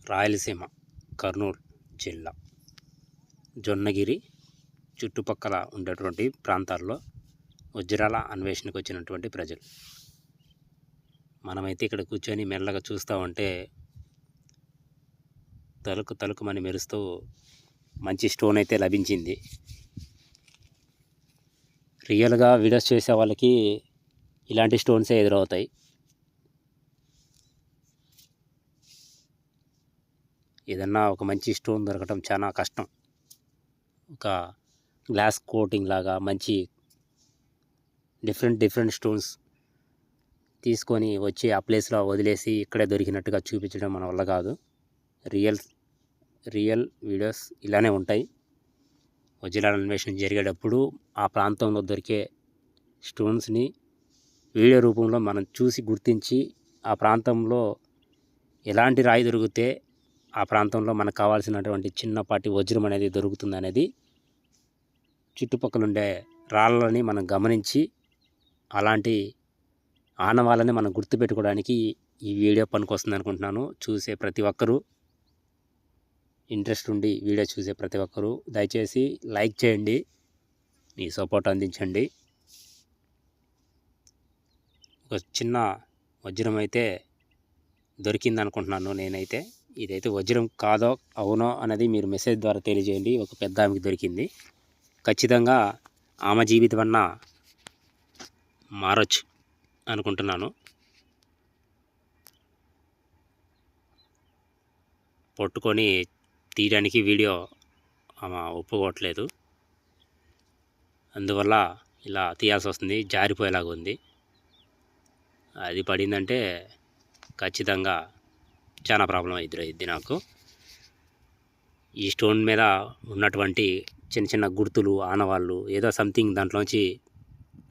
రాయలసీమ కర్నూలు జిల్లా జొన్నగిరి చుట్టుపక్కల ఉండేటువంటి ప్రాంతాల్లో వజ్రాల అన్వేషణకు వచ్చినటువంటి ప్రజలు. మనమైతే ఇక్కడ కూర్చొని మెల్లగా చూస్తూ ఉంటే తలుకు తలుకుమని మెరుస్తూ మంచి స్టోన్ అయితే లభించింది. రియల్గా వీడియోస్ చేసే వాళ్ళకి ఇలాంటి స్టోన్సే ఎదురవుతాయి. ఏదన్నా ఒక మంచి స్టోన్ దొరకటం చాలా కష్టం. ఒక గ్లాస్ కోటింగ్ లాగా మంచి డిఫరెంట్ స్టోన్స్ తీసుకొని వచ్చి ఆ ప్లేస్లో వదిలేసి ఇక్కడే దొరికినట్టుగా చూపించడం మన వల్ల కాదు. రియల్ వీడియోస్ ఇలానే ఉంటాయి. వజ్రాల అన్వేషణ జరిగేటప్పుడు ఆ ప్రాంతంలో దొరికే స్టోన్స్ని వీడియో రూపంలో మనం చూసి గుర్తించి ఆ ప్రాంతంలో ఎలాంటి రాయి దొరికితే ఆ ప్రాంతంలో మనకు కావాల్సినటువంటి చిన్నపాటి వజ్రం అనేది దొరుకుతుంది అనేది చుట్టుపక్కల ఉండే రాళ్ళని మనం గమనించి అలాంటి ఆనవాళ్ళని మనం గుర్తుపెట్టుకోవడానికి ఈ వీడియో పనికొస్తుంది అనుకుంటున్నాను. చూసే ప్రతి ఒక్కరూ, ఇంట్రెస్ట్ ఉండి వీడియో చూసే ప్రతి ఒక్కరూ దయచేసి లైక్ చేయండి, మీ సపోర్ట్ అందించండి. ఒక చిన్న వజ్రం అయితే దొరికింది అనుకుంటున్నాను నేనైతే. ఇదైతే వజ్రం కాదో అవునో అనేది మీరు మెసేజ్ ద్వారా తెలియజేయండి. ఒక పెద్ద ఆమెకి దొరికింది. ఖచ్చితంగా ఆమె జీవితం అన్నా మారచ్చు అనుకుంటున్నాను. పట్టుకొని తీయడానికి వీడియో ఆమె ఒప్పుకోవట్లేదు. అందువల్ల ఇలా తీయాల్సి వస్తుంది. జారిపోయేలాగా ఉంది. అది పడిందంటే ఖచ్చితంగా చాలా ప్రాబ్లం ఎదురైద్ది నాకు. ఈ స్టోన్ మీద ఉన్నటువంటి చిన్న చిన్న గుర్తులు, ఆనవాళ్ళు ఏదో సంథింగ్ దాంట్లోంచి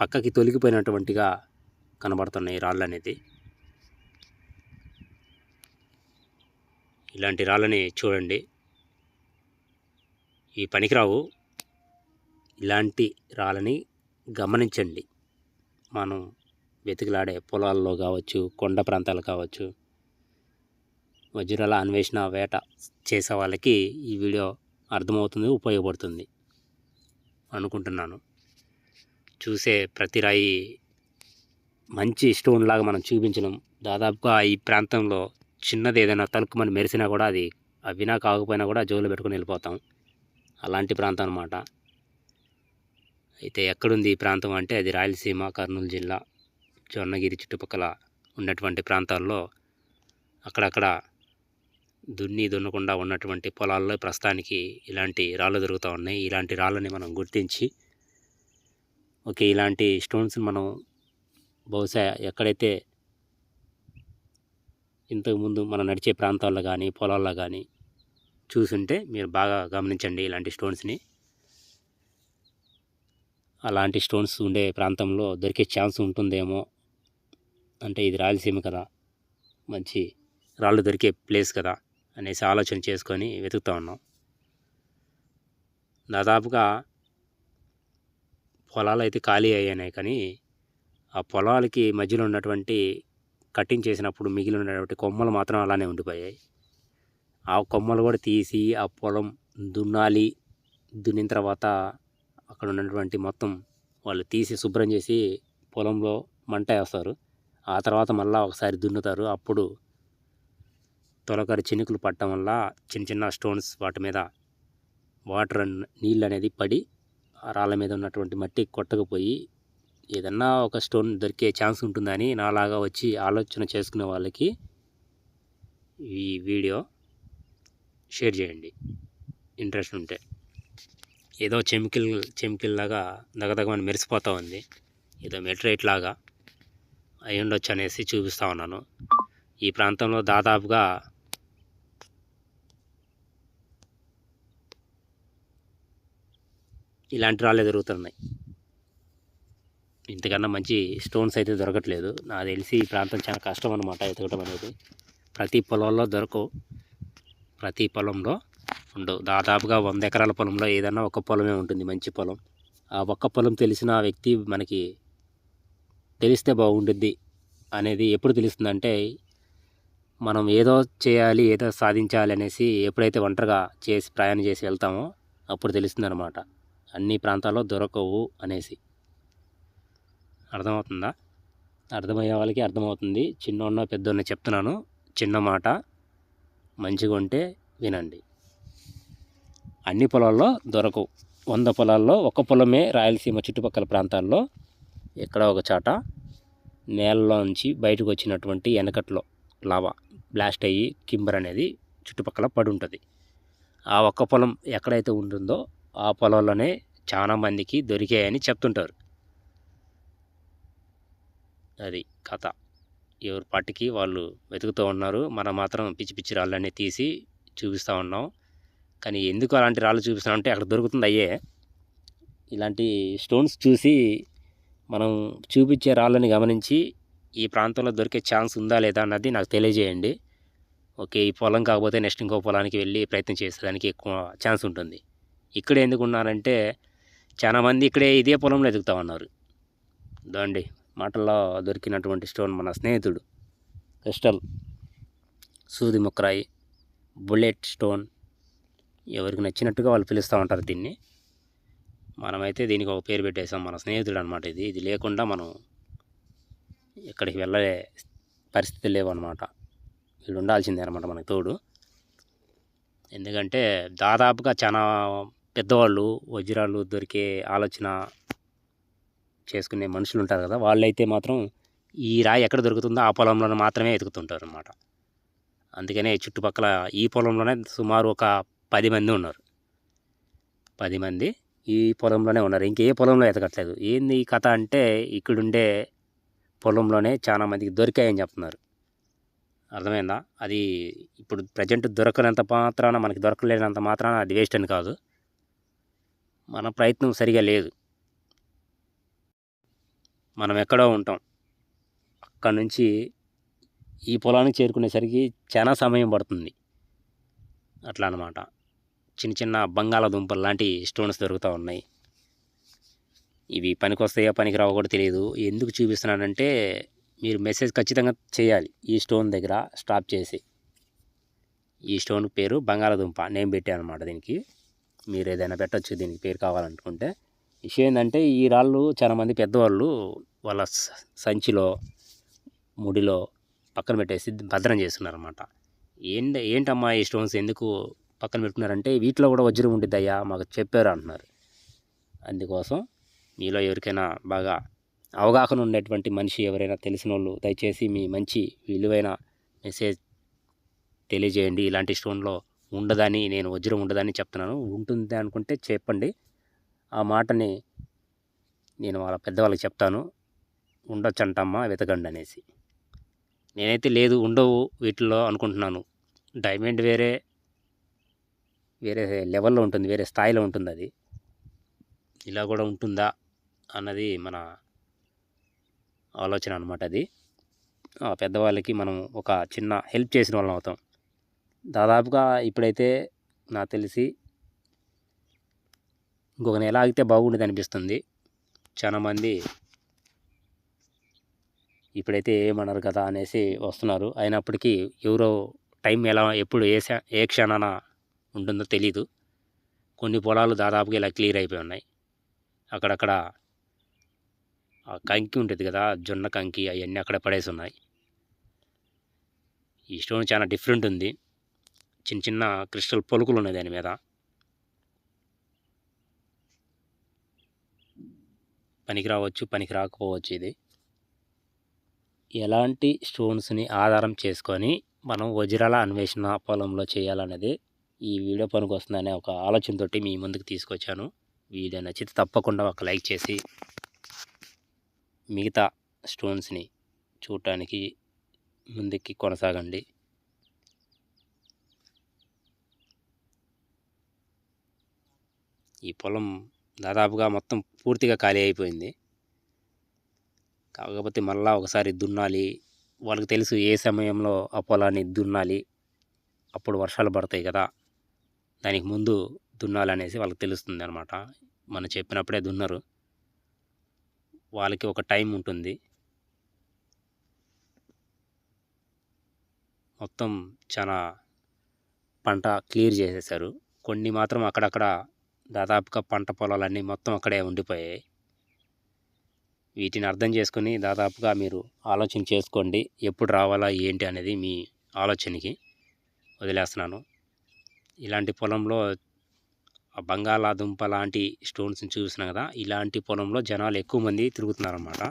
పక్కకి తొలగిపోయినటువంటిగా కనబడుతున్నాయి రాళ్ళు అనేది. ఇలాంటి రాళ్ళని చూడండి. ఈ పనికిరావు. ఇలాంటి రాళ్ళని గమనించండి. మనం వెతికిలాడే పొలాల్లో కావచ్చు, కొండ ప్రాంతాలు కావచ్చు, వజ్రాల అన్వేషణ వేట చేసే వాళ్ళకి ఈ వీడియో అర్థమవుతుంది, ఉపయోగపడుతుంది అనుకుంటున్నాను. చూసే ప్రతి రాయి మంచి స్టోన్ లాగా మనం చూపించడం. దాదాపుగా ఈ ప్రాంతంలో చిన్నది ఏదైనా తలుకుమని మెరిసినా కూడా అది అవినా కాకపోయినా కూడా జోలు పెట్టుకుని వెళ్ళిపోతాం. అలాంటి ప్రాంతం అన్నమాట. అయితే ఎక్కడుంది ఈ ప్రాంతం అంటే అది రాయలసీమ కర్నూలు జిల్లా జొన్నగిరి చుట్టుపక్కల ఉన్నటువంటి ప్రాంతాల్లో అక్కడక్కడ దున్నకుండా ఉన్నటువంటి పొలాల్లో ప్రస్తుతానికి ఇలాంటి రాళ్ళు దొరుకుతూ ఉన్నాయి. ఇలాంటి రాళ్ళని మనం గుర్తించి ఓకే, ఇలాంటి స్టోన్స్ మనం బహుశా ఎక్కడైతే ఇంతకుముందు మనం నడిచే ప్రాంతాల్లో కానీ పొలాల్లో కానీ చూసుంటే మీరు బాగా గమనించండి ఇలాంటి స్టోన్స్ని. అలాంటి స్టోన్స్ ఉండే ప్రాంతంలో దొరికే ఛాన్స్ ఉంటుందేమో. అంటే ఇది రాయలసీమ కదా, మంచి రాళ్ళు దొరికే ప్లేస్ కదా అనేసి ఆలోచన చేసుకొని వెతుకుతూ ఉన్నాం. దాదాపుగా పొలాలు అయితే ఖాళీ అయ్యాయి, కానీ ఆ పొలాలకి మధ్యలో ఉన్నటువంటి కటింగ్ చేసినప్పుడు మిగిలి ఉన్నటువంటి కొమ్మలు మాత్రం అలానే ఉండిపోయాయి. ఆ కొమ్మలు కూడా తీసి ఆ పొలం దున్నాలి. దున్నిన తర్వాత అక్కడ ఉన్నటువంటి మొత్తం వాళ్ళు తీసి శుభ్రం చేసి పొలంలో మంట వేస్తారు. ఆ తర్వాత మళ్ళీ ఒకసారి దున్నుతారు. అప్పుడు తొలకరి చినుకులు పడటం వల్ల చిన్న చిన్న స్టోన్స్ వాటి మీద వాటర్ నీళ్ళు అనేది పడి ఆ రాళ్ళ మీద ఉన్నటువంటి మట్టి కొట్టకపోయి ఏదన్నా ఒక స్టోన్ దొరికే ఛాన్స్ ఉంటుందని నాలాగా వచ్చి ఆలోచన చేసుకునే వాళ్ళకి ఈ వీడియో షేర్ చేయండి ఇంట్రెస్ట్ ఉంటే. ఏదో చెమికిల్ లాగా దగదగమని మెరిసిపోతూ ఉంది. ఏదో మెటరైట్ లాగా అయి ఉండొచ్చు అనేసి చూపిస్తూ ఉన్నాను. ఈ ప్రాంతంలో దాదాపుగా ఇలాంటి రాళ్ళే దొరుకుతున్నాయి. ఇంతకన్నా మంచి స్టోన్స్ అయితే దొరకట్లేదు. నాకు తెలిసి ఈ ప్రాంతం చాలా కష్టం అన్నమాట ఎతకడం అనేది. ప్రతి పొలంలో దొరకవు, ప్రతి పొలంలో ఉండవు. దాదాపుగా 100 ఎకరాల పొలంలో ఏదన్నా ఒక పొలమే ఉంటుంది, మంచి పొలం. ఆ ఒక్క పొలం తెలిసిన వ్యక్తి మనకి తెలిస్తే బాగుంటుంది అనేది ఎప్పుడు తెలుస్తుందంటే మనం ఏదో చేయాలి, ఏదో సాధించాలి అనేసి ఎప్పుడైతే ఒంటరిగా ప్రయాణం చేసి వెళ్తామో అప్పుడు తెలుస్తుందన్నమాట అన్ని ప్రాంతాల్లో దొరకవు అనేసి. అర్థమవుతుందా? అర్థమయ్యే వాళ్ళకి అర్థమవుతుంది. చిన్నోన్నో పెద్దోన్నో చెప్తున్నాను, చిన్న మాట, మంచిగా ఉంటే వినండి. అన్ని పొలాల్లో దొరకవు. 100 పొలాల్లో ఒక పొలమే రాయలసీమ చుట్టుపక్కల ప్రాంతాల్లో ఎక్కడ ఒక చాట నేలలో నుంచి బయటకు వచ్చినటువంటి వెనకట్లో లావా బ్లాస్ట్ అయ్యి కింబర్ అనేది చుట్టుపక్కల పడి ఉంటుంది. ఆ ఒక్క పొలం ఎక్కడైతే ఉంటుందో ఆ పొలంలోనే చాలా మందికి దొరికాయని చెప్తుంటారు. అది కథ. ఎవరి పాటికి వాళ్ళు వెతుకుతూ ఉన్నారు. మనం మాత్రం పిచ్చి పిచ్చి రాళ్ళన్నీ తీసి చూపిస్తూ ఉన్నాం. కానీ ఎందుకు అలాంటి రాళ్ళు చూపిస్తామంటే అక్కడ దొరుకుతుంది అయ్యే. ఇలాంటి స్టోన్స్ చూసి మనం చూపించే రాళ్ళని గమనించి ఈ ప్రాంతంలో దొరికే ఛాన్స్ ఉందా లేదా అన్నది నాకు తెలియజేయండి. ఓకే, ఈ పొలం కాకపోతే నెక్స్ట్ ఇంకో పొలానికి వెళ్ళి ప్రయత్నం చేసేదానికి ఎక్కువ ఛాన్స్ ఉంటుంది. ఇక్కడే ఎందుకు ఉన్నారంటే చాలామంది ఇక్కడే ఇదే పొలంలో ఎదుగుతూ ఉన్నారు. దాండి మాటల్లో దొరికినటువంటి స్టోన్ మన స్నేహితుడు క్రిస్టల్, సూది ముక్కరాయి, బుల్లెట్ స్టోన్, ఎవరికి నచ్చినట్టుగా వాళ్ళు పిలుస్తూ ఉంటారు దీన్ని. మనమైతే దీనికి ఒక పేరు పెట్టేసాం, మన స్నేహితుడు అనమాట. ఇది లేకుండా మనం ఎక్కడికి వెళ్ళే పరిస్థితి లేవు అనమాట. వీళ్ళు ఉండాల్సిందే అనమాట మనకు తోడు. ఎందుకంటే దాదాపుగా చాలా పెద్దవాళ్ళు వజ్రాలు దొరికే ఆలోచన చేసుకునే మనుషులు ఉంటారు కదా, వాళ్ళైతే మాత్రం ఈ రాయి ఎక్కడ దొరుకుతుందో ఆ పొలంలో మాత్రమే వెతుకుతుంటారు అనమాట. అందుకనే చుట్టుపక్కల ఈ పొలంలోనే సుమారు ఒక 10 మంది ఉన్నారు. 10 మంది ఈ పొలంలోనే ఉన్నారు, ఇంకే పొలంలో ఎతకట్లేదు. ఏంది ఈ కథ అంటే ఇక్కడుండే పొలంలోనే చాలా మందికి దొరికాయని చెప్తున్నారు. అర్థమైందా? అది ఇప్పుడు ప్రజెంట్ దొరకనంత మాత్రాన, మనకి దొరకలేనంత మాత్రాన అది వేస్ట్ అని కాదు, మన ప్రయత్నం సరిగా లేదు. మనం ఎక్కడో ఉంటాం, అక్కడ నుంచి ఈ పొలానికి చేరుకునేసరికి చాలా సమయం పడుతుంది. అట్లా అనమాట. చిన్న చిన్న బంగాళాదుంపలు లాంటి స్టోన్స్ దొరుకుతూ ఉన్నాయి. ఇవి పనికొస్తాయో పనికిరావో కూడా తెలియదు. ఎందుకు చూపిస్తున్నానంటే మీరు మెసేజ్ ఖచ్చితంగా చేయాలి. ఈ స్టోన్ దగ్గర స్టాప్ చేసి, ఈ స్టోన్ పేరు బంగాళాదుంప నేను పెట్టాను అనమాట. దీనికి మీరు ఏదైనా పెట్టచ్చు, దీనికి పేరు కావాలనుకుంటే. విషయం ఏంటంటే ఈ రాళ్ళు చాలామంది పెద్దవాళ్ళు వాళ్ళ సంచిలో, ముడిలో పక్కన పెట్టేసి భద్రం చేస్తున్నారన్నమాట. ఏంటమ్మా ఈ స్టోన్స్ ఎందుకు పక్కన పెట్టుకున్నారంటే వీటిలో కూడా వజ్రం ఉండిద్దయ్యా మాకు చెప్పారు అంటున్నారు. అందుకోసం మీలో ఎవరికైనా బాగా అవగాహన ఉండేటువంటి మనిషి ఎవరైనా తెలిసిన వాళ్ళు దయచేసి మీ మంచి విలువైన మెసేజ్ తెలియజేయండి. ఇలాంటి స్టోన్లో ఉండదని, నేను వజ్రం ఉండదని చెప్తున్నాను. ఉంటుంది అనుకుంటే చెప్పండి. ఆ మాటని నేను వాళ్ళ పెద్దవాళ్ళకి చెప్తాను, ఉండొచ్చంటమ్మా వెతకండి అనేసి. నేనైతే లేదు ఉండవు వీటిల్లో అనుకుంటున్నాను. డైమండ్ వేరే లెవెల్లో ఉంటుంది, వేరే స్థాయిలో ఉంటుంది. అది ఇలా కూడా ఉంటుందా అన్నది మన ఆలోచన అనమాట. అది పెద్దవాళ్ళకి మనం ఒక చిన్న హెల్ప్ చేసిన వాళ్ళం అవుతాం. దాదాపుగా ఇప్పుడైతే నాకు తెలిసి ఇంకొక నెల ఆగితే బాగుండేది అనిపిస్తుంది. చాలామంది ఇప్పుడైతే ఏమన్నారు కదా అనేసి వస్తున్నారు. అయినప్పటికీ ఎవరో టైం ఎప్పుడు ఏ క్షణాన ఉంటుందో తెలీదు. కొన్ని పొలాలు దాదాపుగా ఇలా క్లియర్ అయిపోయి ఉన్నాయి. అక్కడక్కడ ఆ కంకి ఉంటుంది కదా, జొన్న కంకి, అవన్నీ అక్కడ పడేసి ఉన్నాయి. ఈ స్టోన్ చాలా డిఫరెంట్ ఉంది. చిన్న చిన్న క్రిస్టల్ పొలుకులు ఉన్నాయి దాని మీద. పనికి రావచ్చు, పనికి రాకపోవచ్చు. ఇది ఎలాంటి స్టోన్స్ని ఆధారం చేసుకొని మనం వజ్రాల అన్వేషణ పొలంలో చేయాలనేది ఈ వీడియో పనికి వస్తుందనే ఒక ఆలోచనతోటి మీ ముందుకు తీసుకొచ్చాను. వీడియో నచ్చితే తప్పకుండా ఒక లైక్ చేసి మిగతా స్టోన్స్ని చూడటానికి ముందుకి కొనసాగండి. ఈ పొలం దాదాపుగా మొత్తం పూర్తిగా ఖాళీ అయిపోయింది. కాకపోతే మళ్ళీ ఒకసారి దున్నాలి. వాళ్ళకి తెలుసు ఏ సమయంలో ఆ పొలాన్ని దున్నాలి, అప్పుడు వర్షాలు పడతాయి కదా, దానికి ముందు దున్నాలనేసి వాళ్ళకి తెలుస్తుంది అనమాట. మనం చెప్పినప్పుడే దున్నరు, వాళ్ళకి ఒక టైం ఉంటుంది. మొత్తం చాలా పంట క్లియర్ చేసేశారు. కొన్ని మాత్రం అక్కడక్కడ దాదాపుగా పంట పొలాలన్నీ మొత్తం అక్కడే ఉండిపోయాయి. వీటిని అర్థం చేసుకొని దాదాపుగా మీరు ఆలోచన చేసుకోండి. ఎప్పుడు రావాలా ఏంటి అనేది మీ ఆలోచనకి వదిలేస్తున్నాను. ఇలాంటి పొలంలో బంగాళాదుంప లాంటి స్టోన్స్ని చూసినా కదా, ఇలాంటి పొలంలో జనాలు ఎక్కువ మంది తిరుగుతున్నారన్నమాట.